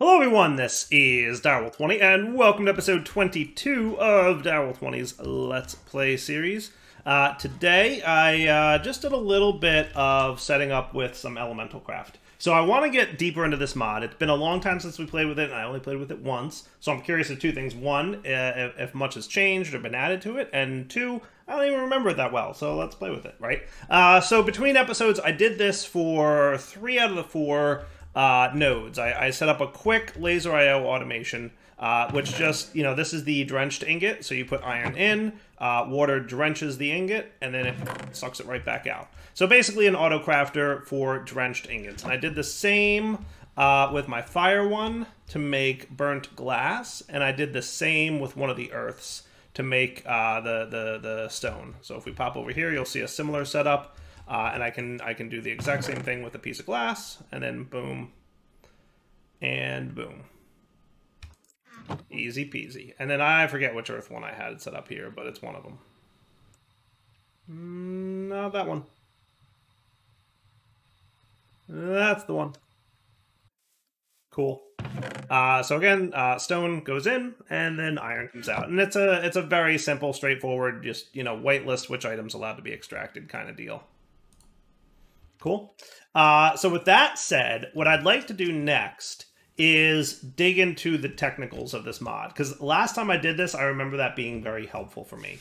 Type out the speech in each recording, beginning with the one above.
Hello everyone, this is Darryl20, and welcome to episode 22 of Darryl20's Let's Play series. Today, I just did a little bit of setting up with some elemental craft. So I want to get deeper into this mod. It's been a long time since we played with it, and I only played with it once. So I'm curious of two things. One, if much has changed or been added to it, and two, I don't even remember it that well, so let's play with it, right? So between episodes, I did this for 3 out of the 4 nodes. I set up a quick laser IO automation, which just, this is the drenched ingot. So you put iron in, water drenches the ingot, and then it sucks it right back out. So basically an auto crafter for drenched ingots. And I did the same with my fire one to make burnt glass, and I did the same with one of the earths to make the stone. So if we pop over here, you'll see a similar setup. And I can do the exact same thing with a piece of glass, and then boom, and boom. Easy peasy. And then I forget which earth one I had set up here, but it's one of them. No, that one. That's the one. Cool. So again, stone goes in, and then iron comes out. And it's a very simple, straightforward, just, whitelist which items allowed to be extracted kind of deal. Cool. So with that said, what I'd like to do next is dig into the technicals of this mod, because last time I did this, I remember that being very helpful for me.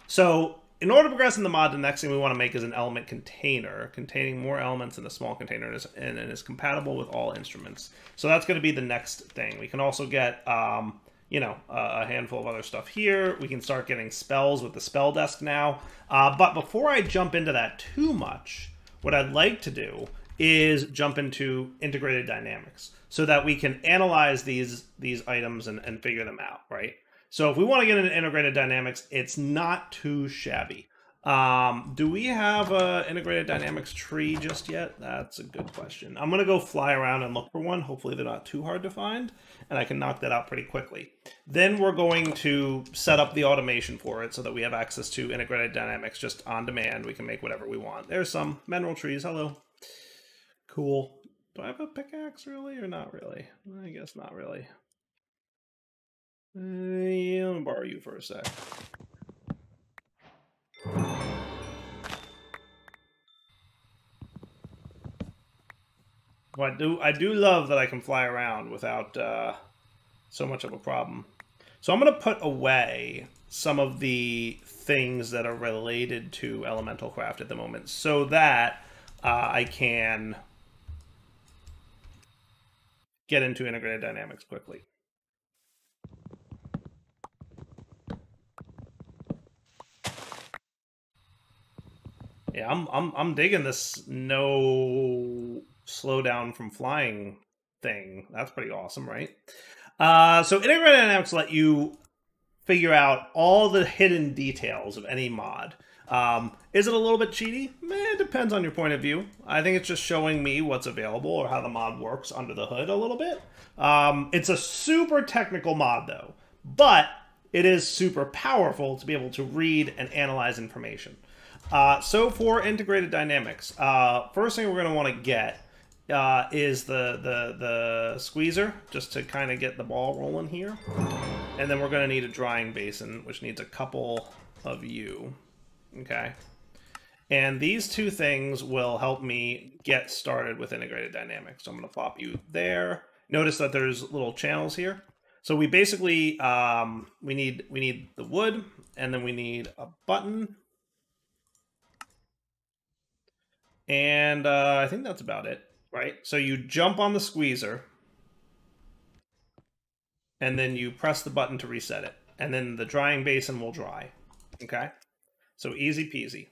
So in order to progress in the mod, the next thing we want to make is an element container containing more elements in a small container, and is compatible with all instruments. So that's going to be the next thing. We can also get a handful of other stuff here. We can start getting spells with the spell desk now. But before I jump into that too much, what I'd like to do is jump into integrated dynamics so that we can analyze these items and figure them out, right? So if we want to get into integrated dynamics, it's not too shabby. Do we have an integrated dynamics tree just yet? That's a good question. I'm going to go fly around and look for one. Hopefully they're not too hard to find, and I can knock that out pretty quickly. Then we're going to set up the automation for it so that we have access to integrated dynamics just on demand. We can make whatever we want. There's some mineral trees. Hello. Cool. Do I have a pickaxe really or not really? I guess not really. Yeah, let me borrow you for a sec. Well, I do love that I can fly around without so much of a problem. So I'm going to put away some of the things that are related to elemental craft at the moment so that I can get into integrated dynamics quickly. Yeah, I'm digging this no slowdown from flying thing. That's pretty awesome, right? So integrated dynamics let you figure out all the hidden details of any mod. Is it a little bit cheaty? It depends on your point of view. I think it's just showing me what's available or how the mod works under the hood a little bit. It's a super technical mod though, but it is super powerful to be able to read and analyze information. So for integrated dynamics, first thing we're going to want to get is the squeezer, just to kind of get the ball rolling here. And then we're going to need a drying basin, which needs a couple of you. Okay. And these two things will help me get started with integrated dynamics. So I'm going to pop you there. Notice that there's little channels here. So we basically, we need the wood, and then we need a button. And I think that's about it, right? So you jump on the squeezer, and then you press the button to reset it. And then the drying basin will dry, okay? So easy peasy.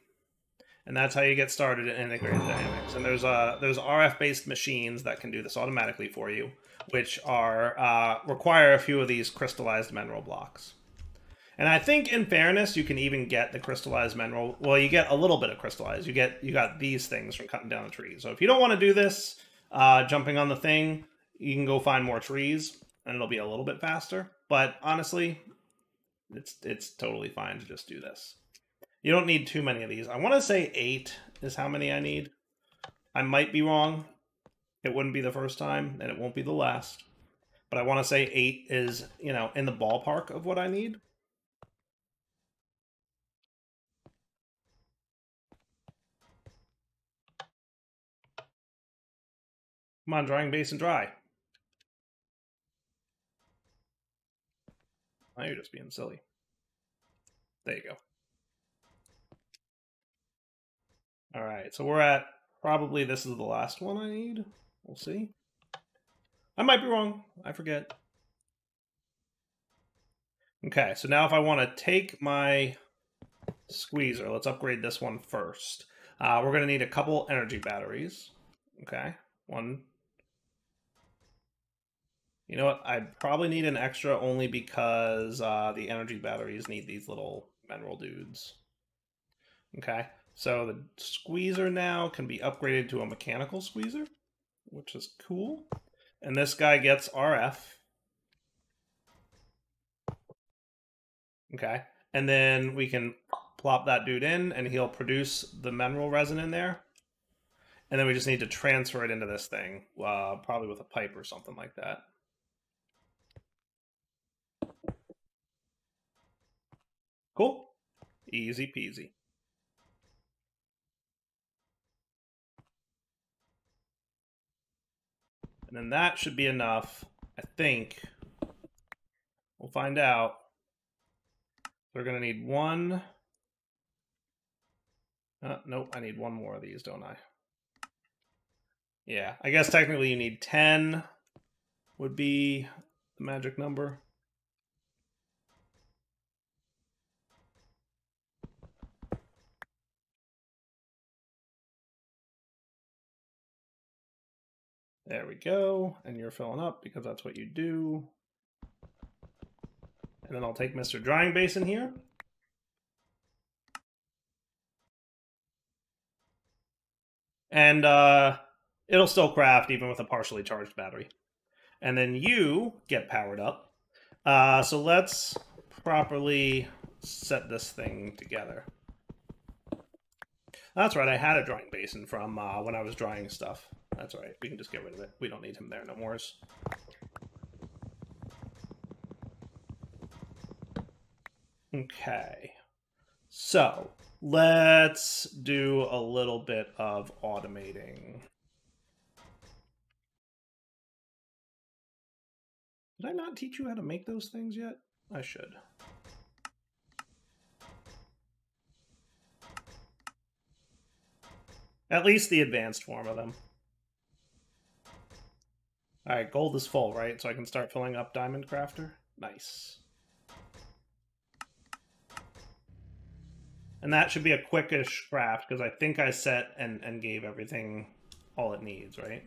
And that's how you get started in integrated dynamics. And there's RF-based machines that can do this automatically for you, which are require a few of these crystallized mineral blocks. And I think, in fairness, you can even get the crystallized mineral. Well, you get a little bit of crystallized. You got these things from cutting down the trees. So if you don't want to do this, jumping on the thing, you can go find more trees, and it'll be a little bit faster. But honestly, it's totally fine to just do this. You don't need too many of these. I want to say 8 is how many I need. I might be wrong. It wouldn't be the first time, and it won't be the last. But I want to say 8 is, you know, in the ballpark of what I need. Come on, drying basin dry. Now you're just being silly. There you go. All right, so we're at probably this is the last one I need. We'll see. I might be wrong. I forget. Okay, so now if I want to take my squeezer, let's upgrade this one first. We're going to need a couple energy batteries. Okay, one. You know what? I probably need an extra only because the energy batteries need these little mineral dudes. Okay, so the squeezer now can be upgraded to a mechanical squeezer, which is cool. And this guy gets RF. Okay, and then we can plop that dude in, and he'll produce the mineral resin in there. And then we just need to transfer it into this thing, probably with a pipe or something like that. Cool. Easy peasy. And then that should be enough, I think. We'll find out. We're going to need one. Nope, I need one more of these, don't I? Yeah, I guess technically you need 10 would be the magic number. There we go. And you're filling up because that's what you do. And then I'll take Mr. Drying Basin here. And it'll still craft even with a partially charged battery. And then you get powered up. So let's properly set this thing together. That's right, I had a drying basin from when I was drying stuff. That's right, we can just get rid of it. We don't need him there no more. Okay, so let's do a little bit of automating. Did I not teach you how to make those things yet? I should. At least the advanced form of them. Alright, gold is full, right? So I can start filling up Diamond Crafter? Nice. And that should be a quickish craft, because I think I set and gave everything all it needs, right?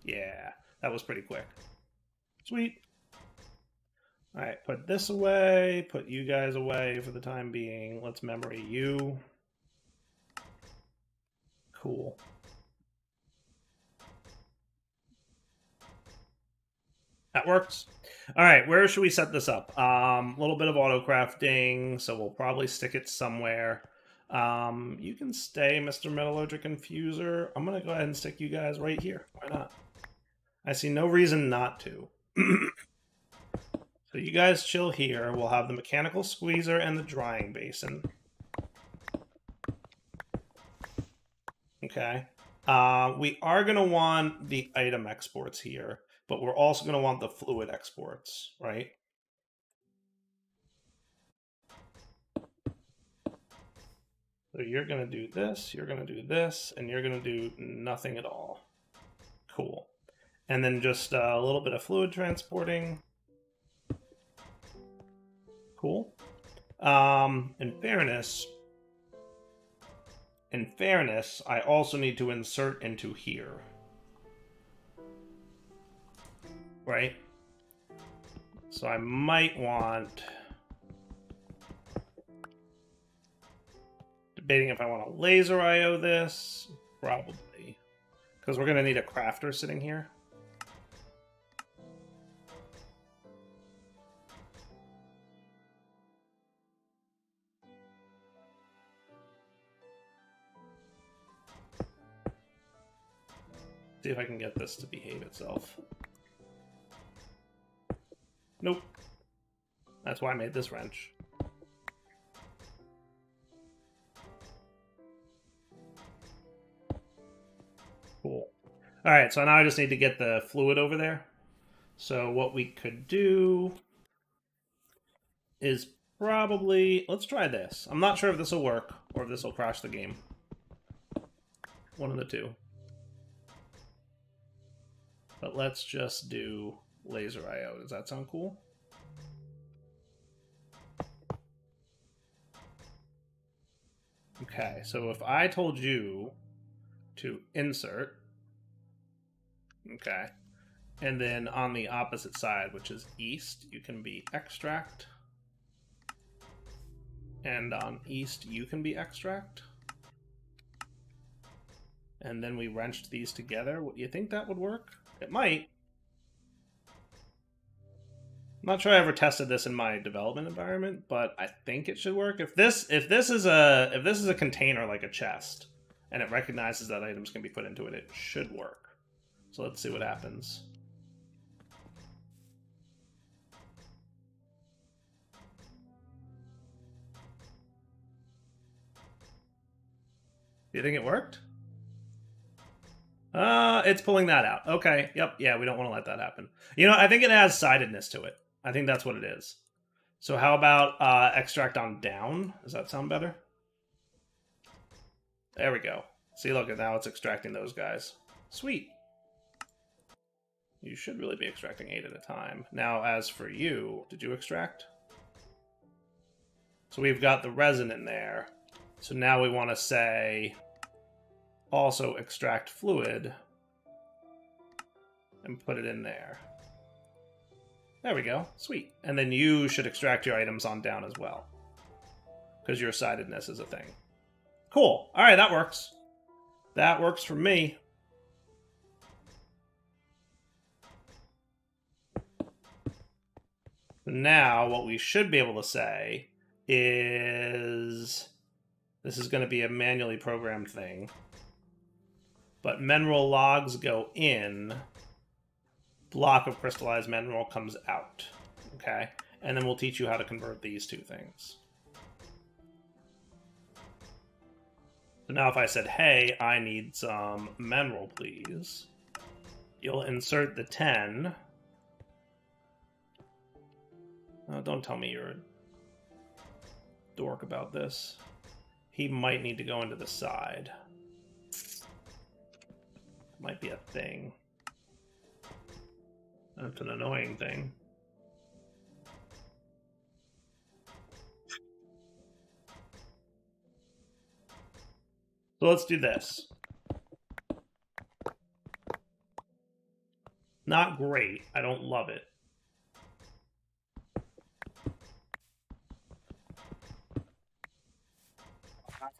Yeah, that was pretty quick. Sweet. Alright, put this away, put you guys away for the time being. Let's memory you. Cool. That works. All right, where should we set this up? A little bit of auto crafting, so we'll probably stick it somewhere. You can stay, Mr. Metallurgic Infuser. I'm going to go ahead and stick you guys right here. Why not? I see no reason not to. So you guys chill here. We'll have the mechanical squeezer and the drying basin. Okay. We are going to want the item exports here, but we're also going to want the fluid exports, right? So you're going to do this, you're going to do this, and you're going to do nothing at all. Cool. And then just a little bit of fluid transporting. Cool. In fairness, I also need to insert into here. Right? So I might want... Debating if I want to laser IO this. Probably. Because we're going to need a crafter sitting here. See, see if I can get this to behave itself. Nope. That's why I made this wrench. Cool. Alright, so now I just need to get the fluid over there. So what we could do is probably... Let's try this. I'm not sure if this will work or if this will crash the game. One of the two. But let's just do laser IO. Does that sound cool? Okay, so if I told you to insert, okay, and then on the opposite side, which is east, you can be extract, and on east, you can be extract, and then we wrenched these together. You think that would work? It might. I'm not sure I ever tested this in my development environment, but I think it should work. If this is a container like a chest, and it recognizes that items can be put into it, it should work. So let's see what happens. Do you think it worked? It's pulling that out. Okay, yep, yeah, we don't want to let that happen. You know, I think it has sidedness to it. I think that's what it is. So how about extract on down? Does that sound better? There we go. See, look, now it's extracting those guys. Sweet. You should really be extracting 8 at a time. Now, as for you, did you extract? So we've got the resin in there. So now we want to say also extract fluid and put it in there. There we go. Sweet. And then you should extract your items on down as well, because your sidedness is a thing. Cool. All right, that works. That works for me. Now, what we should be able to say is this is going to be a manually programmed thing, but mineral logs go in, block of crystallized mineral comes out, okay? And then we'll teach you how to convert these two things. So now if I said, hey, I need some mineral, please, you'll insert the 10. Oh, don't tell me you're a dork about this. He might need to go into the side. Might be a thing. That's an annoying thing. So let's do this. Not great. I don't love it.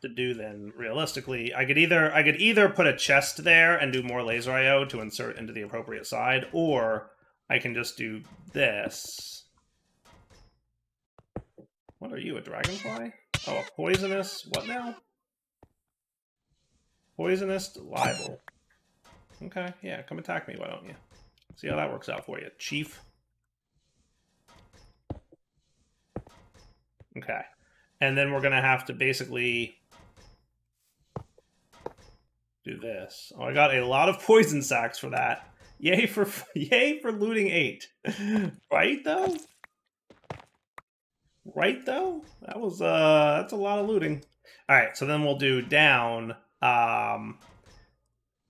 To do then realistically, I could either put a chest there and do more laser IO to insert into the appropriate side, or I can just do this. What are you, a dragonfly? Oh, a poisonous what now? Poisonous libel. Okay, yeah, come attack me, why don't you? See how that works out for you, chief. Okay. And then we're gonna have to basically do this. Oh, I got a lot of poison sacks for that. Yay for looting 8. Right though? Right though? That was that's a lot of looting. Alright, so then we'll do down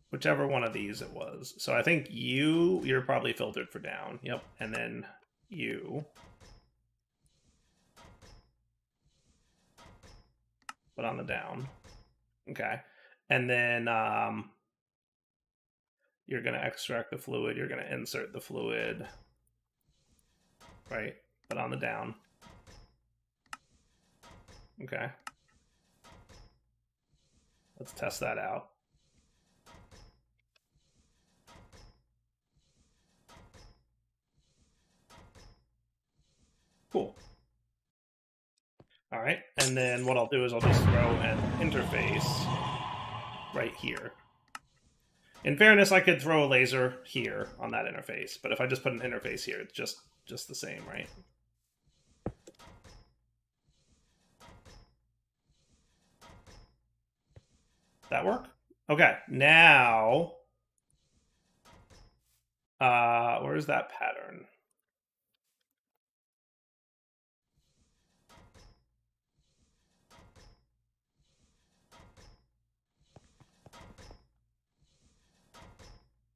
whichever one of these it was. So I think you're probably filtered for down. Yep. And then you. But on the down. Okay. And then you're going to extract the fluid. You're going to insert the fluid. Right? But on the down. Okay. Let's test that out. Cool. All right, and then what I'll do is I'll just throw an interface right here. In fairness, I could throw a laser here on that interface, but if I just put an interface here, it's just the same, right? That work? Okay, now... where's that pattern?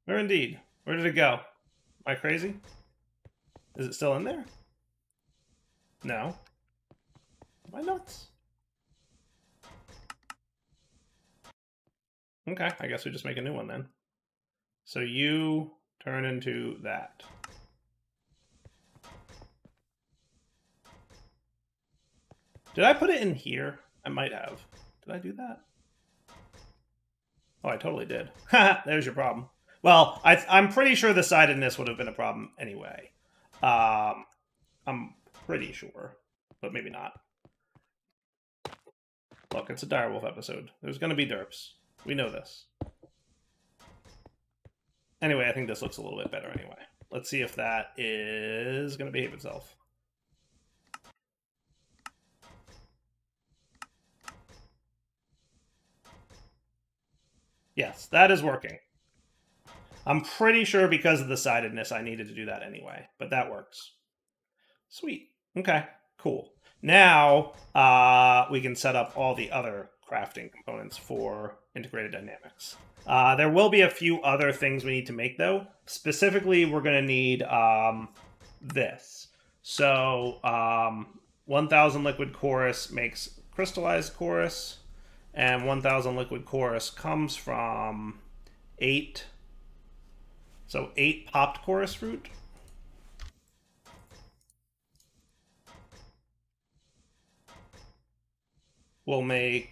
Where indeed? Where did it go? Am I crazy? Is it still in there? No. Am I nuts? Okay, I guess we just make a new one then. So you turn into that. Did I put it in here? I might have. Did I do that? Oh, I totally did. There's your problem. Well, I'm pretty sure the sidedness would have been a problem anyway. I'm pretty sure, but maybe not. Look, it's a Direwolf episode. There's going to be derps. We know this. Anyway, I think this looks a little bit better anyway. Let's see if that is going to behave itself. Yes, that is working. I'm pretty sure because of the sidedness I needed to do that anyway, but that works. Sweet. Okay, cool. Now we can set up all the other crafting components for integrated dynamics. There will be a few other things we need to make, though. Specifically, we're going to need this. So 1,000 liquid chorus makes crystallized chorus, and 1,000 liquid chorus comes from 8. So 8 popped chorus fruit. We'll make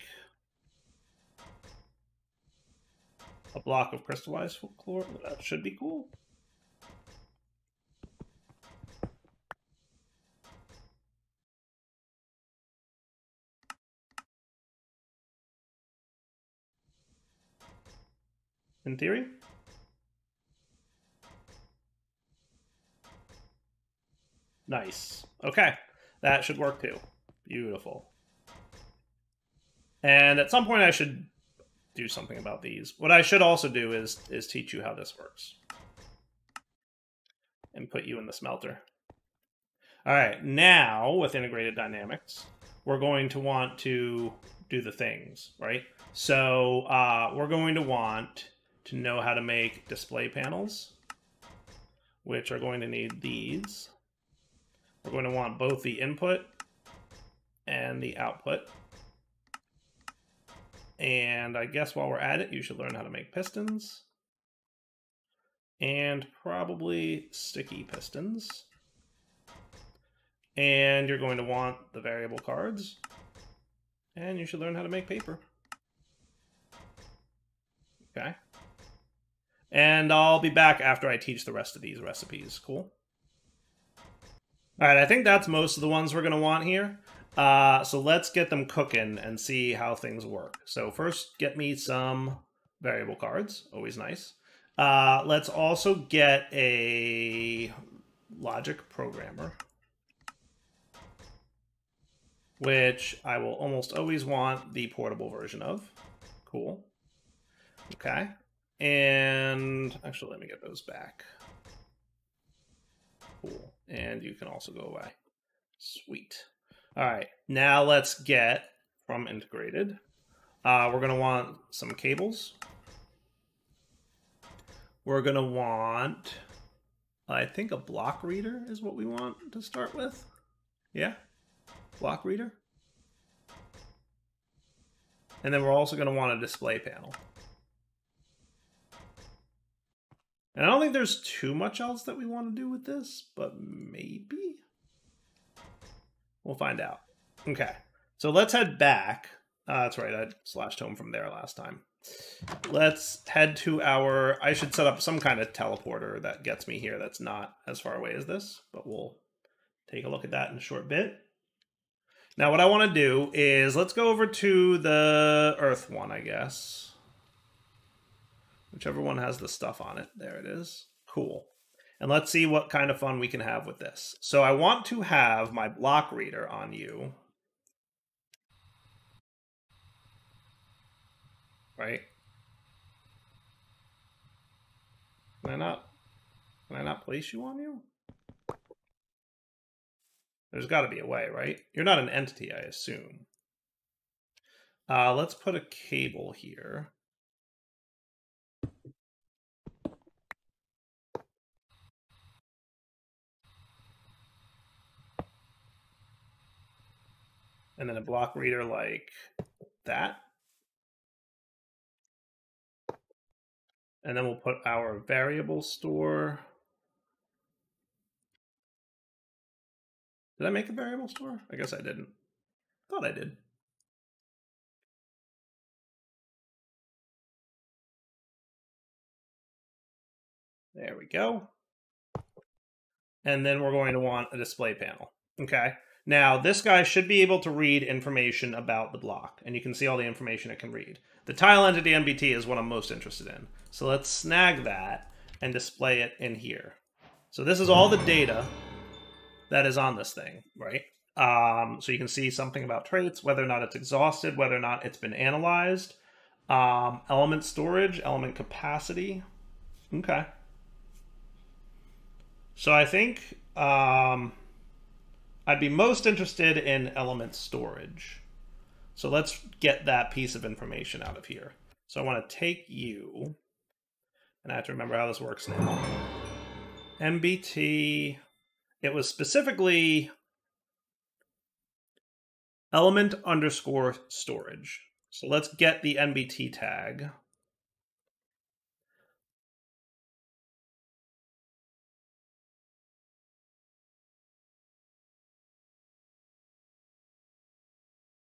a block of crystallized folklore. That should be cool. In theory. Nice. Okay. That should work too. Beautiful. And at some point I should do something about these. What I should also do is teach you how this works. And put you in the smelter. All right, now with integrated dynamics, we're going to want to do the things, right? So we're going to want to know how to make display panels, which are going to need these. We're going to want both the input and the output. And I guess while we're at it, you should learn how to make pistons. And probably sticky pistons. And you're going to want the variable cards. And you should learn how to make paper. Okay. And I'll be back after I teach the rest of these recipes. Cool? All right, I think that's most of the ones we're going to want here. So let's get them cooking and see how things work. So first, get me some variable cards. Always nice. Let's also get a logic programmer, which I will almost always want the portable version of. Cool. Okay. And actually, let me get those back. Cool. And you can also go away. Sweet. All right. Now let's get from integrated. We're going to want some cables. We're going to want, I think a block reader is what we want to start with. Yeah. Block reader. And then we're also going to want a display panel. And I don't think there's too much else that we want to do with this, but maybe? We'll find out. Okay, so let's head back. That's right, I slashed home from there last time. Let's head to our... I should set up some kind of teleporter that gets me here that's not as far away as this, but we'll take a look at that in a short bit. Now what I want to do is let's go over to the Earth one, I guess. Whichever one has the stuff on it. There it is. Cool. And let's see what kind of fun we can have with this. So I want to have my block reader on you. Right? Can I not place you on you? There's got to be a way, right? You're not an entity, I assume. Let's put a cable here. And then a block reader like that. And then we'll put our variable store. Did I make a variable store? I guess I didn't. Thought I did. There we go. And then we're going to want a display panel. Okay. Now, this guy should be able to read information about the block, and you can see all the information it can read. The tile entity MBT is what I'm most interested in. So let's snag that and display it in here. So this is all the data that is on this thing, right? So you can see something about traits, whether or not it's exhausted, whether or not it's been analyzed, element storage, element capacity. Okay. So I think I'd be most interested in element storage. So let's get that piece of information out of here. So I want to take you, and I have to remember how this works now. MBT, it was specifically element underscore storage. So let's get the NBT tag.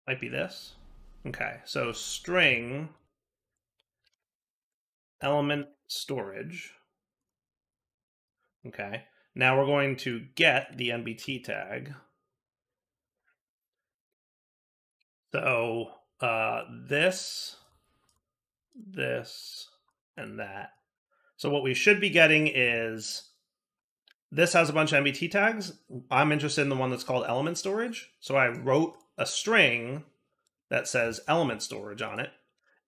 Might be this. Okay, so string element storage. Okay, now we're going to get the NBT tag. So this, and that. So what we should be getting is, this has a bunch of NBT tags. I'm interested in the one that's called element storage. So I wrote a string that says element storage on it.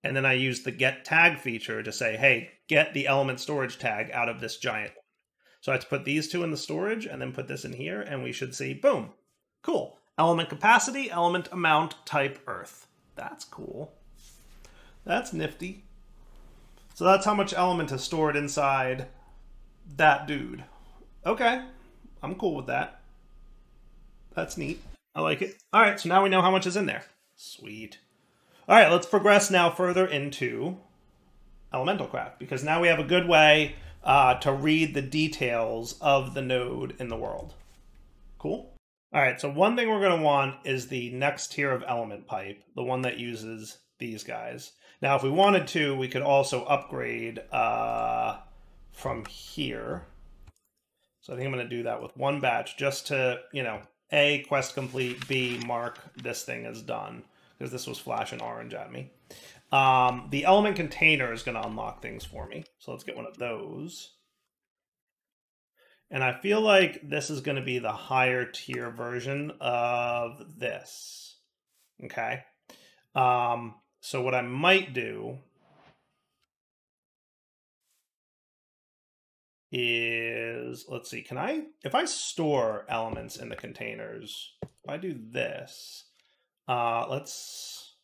And then I used the get tag feature to say, hey, get the element storage tag out of this giant one. So I have to put these two in the storage and then put this in here, and we should see, boom, cool. Element capacity, element amount, type earth. That's cool. That's nifty. So that's how much element is stored inside that dude. Okay, I'm cool with that. That's neat. I like it. All right, so now we know how much is in there. Sweet. All right, let's progress now further into Elemental Craft, because now we have a good way to read the details of the node in the world. Cool? All right, so one thing we're going to want is the next tier of element pipe, the one that uses these guys. Now, if we wanted to, we could also upgrade from here. So I think I'm going to do that with one batch just to, you know, A, quest complete, B, mark this thing as done, because this was flashing orange at me. The element container is going to unlock things for me. So let's get one of those. And I feel like this is going to be the higher tier version of this. Okay. So what I might do is, let's see, if I store elements in the containers, if I do this, let's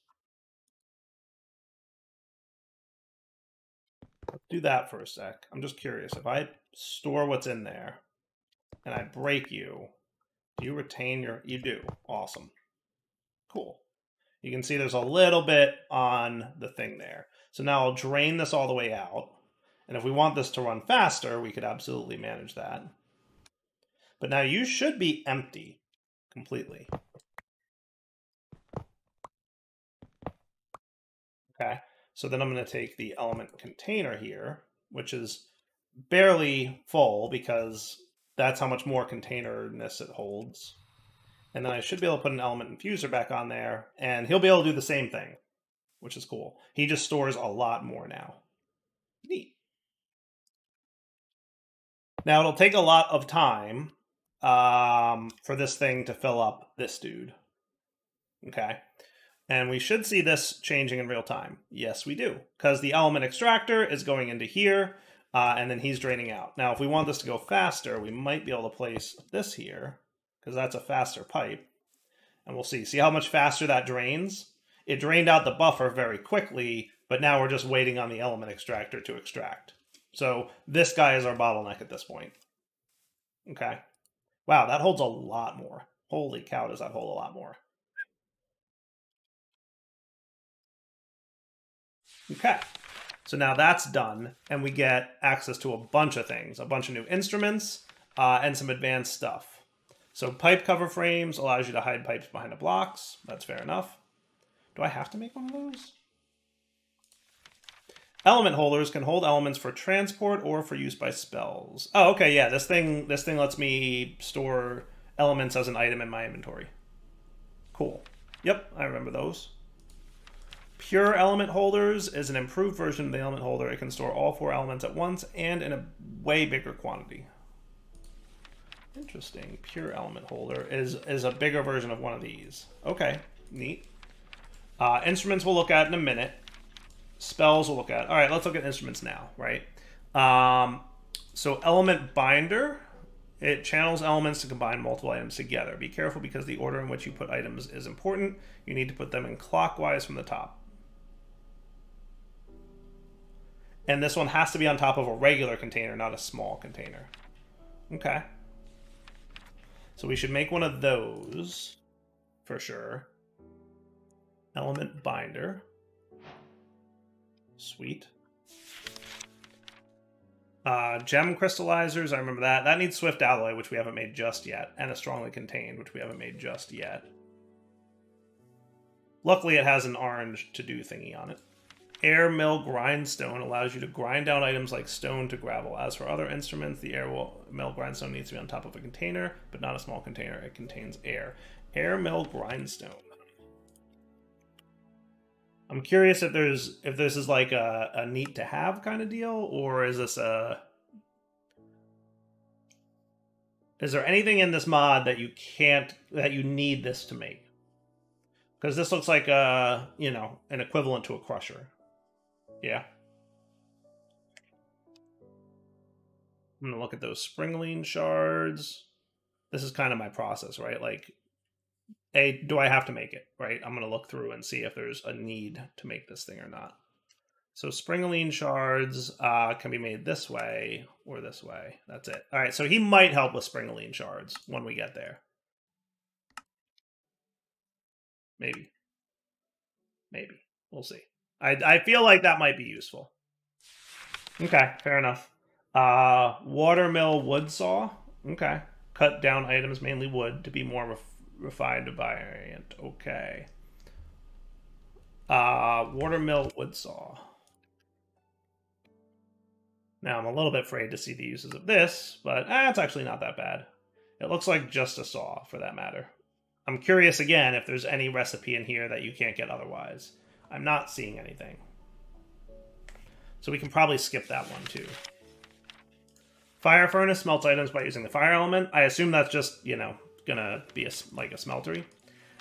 do that for a sec. I'm just curious. If I store what's in there and I break you, do you retain your... You do. Awesome. Cool. You can see there's a little bit on the thing there. So now I'll drain this all the way out. And if we want this to run faster, we could absolutely manage that. But now you should be empty completely. Okay. So then I'm going to take the element container here, which is barely full because that's how much more containerness it holds. And then I should be able to put an element infuser back on there, and he'll be able to do the same thing, which is cool. He just stores a lot more now. Neat. Now it'll take a lot of time for this thing to fill up this dude. Okay. And we should see this changing in real time. Yes, we do. Because the element extractor is going into here, and then he's draining out. Now, if we want this to go faster, we might be able to place this here, because that's a faster pipe. And we'll see. See how much faster that drains? It drained out the buffer very quickly, but now we're just waiting on the element extractor to extract. So this guy is our bottleneck at this point. Okay. Wow, that holds a lot more. Holy cow, does that hold a lot more. Okay, so now that's done, and we get access to a bunch of things, a bunch of new instruments, and some advanced stuff. So pipe cover frames allows you to hide pipes behind the blocks. That's fair enough. Do I have to make one of those? Element holders can hold elements for transport or for use by spells. Oh, okay, yeah, this thing lets me store elements as an item in my inventory. Cool. Yep, I remember those. Pure element holders is an improved version of the element holder. It can store all 4 elements at once and in a way bigger quantity. Interesting. Pure element holder is a bigger version of one of these. Okay, neat. Instruments we'll look at in a minute. Spells we'll look at. All right, let's look at instruments now, right? So element binder, it channels elements to combine multiple items together. Be careful because the order in which you put items is important. You need to put them in clockwise from the top. And this one has to be on top of a regular container, not a small container. Okay. So we should make one of those for sure. Element binder. Sweet. Gem crystallizers, I remember that. That needs swift alloy, which we haven't made just yet. And a strongly contained, which we haven't made just yet. Luckily, it has an orange to-do thingy on it. Air mill grindstone allows you to grind down items like stone to gravel. As for other instruments, the air mill grindstone needs to be on top of a container, but not a small container. It contains air. Air mill grindstone. I'm curious if this is like a neat to have kind of deal, or is this a... Is there anything in this mod that you need this to make? Because this looks like an equivalent to a crusher. Yeah. I'm gonna look at those springline shards. This is kind of my process, right? Like, do I have to make it, right? I'm gonna look through and see if there's a need to make this thing or not. So springline shards can be made this way or this way. That's it. All right, so he might help with springline shards when we get there. Maybe. Maybe. We'll see. I feel like that might be useful. Okay, fair enough. Watermill wood saw. Okay. Cut down items, mainly wood, to be more refined variant. Okay. Watermill wood saw. Now, I'm a little bit afraid to see the uses of this, but it's actually not that bad. It looks like just a saw, for that matter. I'm curious, again, if there's any recipe in here that you can't get otherwise. I'm not seeing anything. So we can probably skip that one, too. Fire furnace smelts items by using the fire element. I assume that's just, gonna be like a smeltery.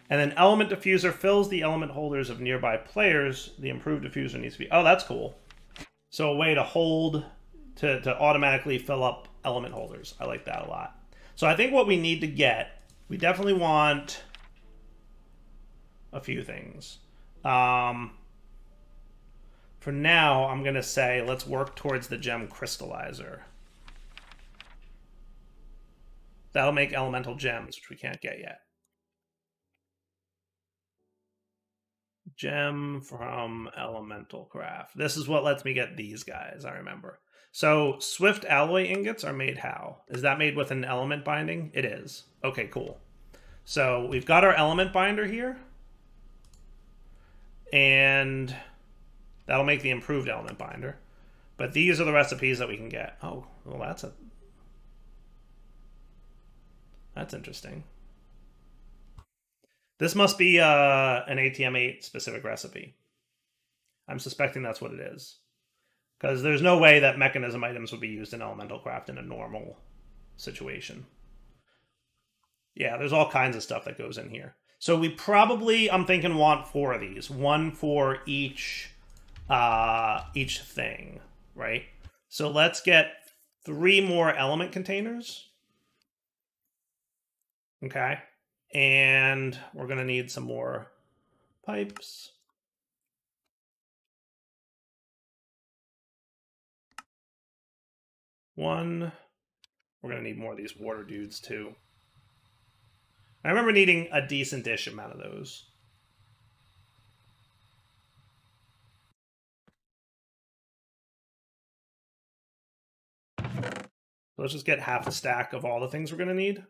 And then element diffuser fills the element holders of nearby players. The improved diffuser needs to be... Oh, that's cool. So a way to hold... To automatically fill up element holders. I like that a lot. So I think what we need to get... We definitely want... a few things. For now, I'm going to say let's work towards the gem crystallizer. That'll make elemental gems, which we can't get yet. Gem from elemental craft. This is what lets me get these guys, I remember. So swift alloy ingots are made how? Is that made with an element binding? It is. Okay, cool. So we've got our element binder here. And that'll make the improved element binder. But these are the recipes that we can get. Oh, well, that's interesting. This must be an ATM8 specific recipe. I'm suspecting that's what it is. Because there's no way that mechanism items would be used in elemental craft in a normal situation. Yeah, there's all kinds of stuff that goes in here. So we probably, I'm thinking, want 4 of these. 1 for each thing, right? So let's get 3 more element containers. Okay. And we're going to need some more pipes. One. We're going to need more of these water dudes, too. I remember needing a decent-ish amount of those. So let's just get half a stack of all the things we're going to need.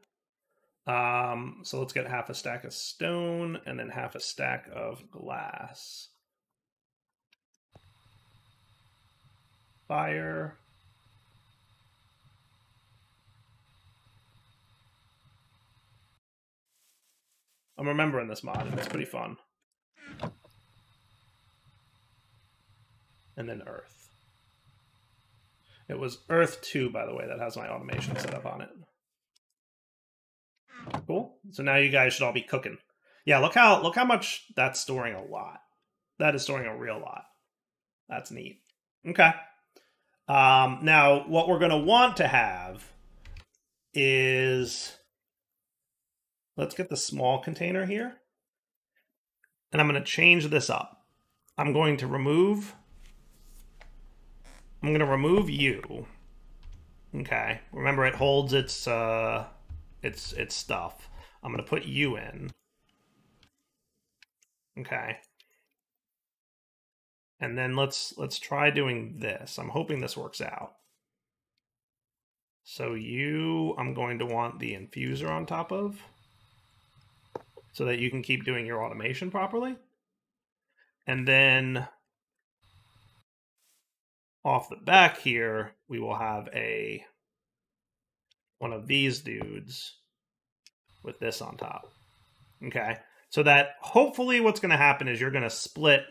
So let's get half a stack of stone and then half a stack of glass. Fire. I'm remembering this mod, and it's pretty fun. And then earth. It was Earth 2, by the way, that has my automation set up on it. Cool. So now you guys should all be cooking. Yeah, look how much that's storing. A lot. That is storing a real lot. That's neat. Okay. Now, what we're going to want to have is... Let's get the small container here. And I'm going to change this up. I'm going to remove you. Okay. Remember, it holds its stuff. I'm going to put you in. Okay. And then let's try doing this. I'm hoping this works out. So you, I'm going to want the infuser on top of, so that you can keep doing your automation properly. And then off the back here, we will have one of these dudes with this on top. Okay, so that hopefully what's going to happen is you're going to split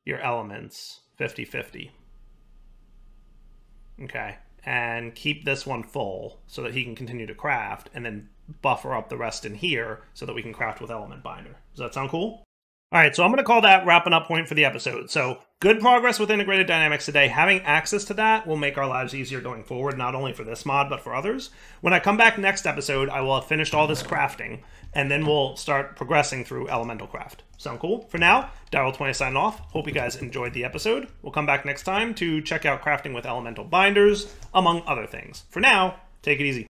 your elements 50-50. Okay, and keep this one full so that he can continue to craft, and then buffer up the rest in here so that we can craft with element binder. Does that sound cool? All right, so I'm going to call that wrapping up point for the episode. So good progress with integrated dynamics today. Having access to that will make our lives easier going forward, not only for this mod, but for others. When I come back next episode, I will have finished all this crafting, and then we'll start progressing through elemental craft. Sound cool? For now, Daryl20 signing off. Hope you guys enjoyed the episode. We'll come back next time to check out crafting with elemental binders, among other things. For now, take it easy.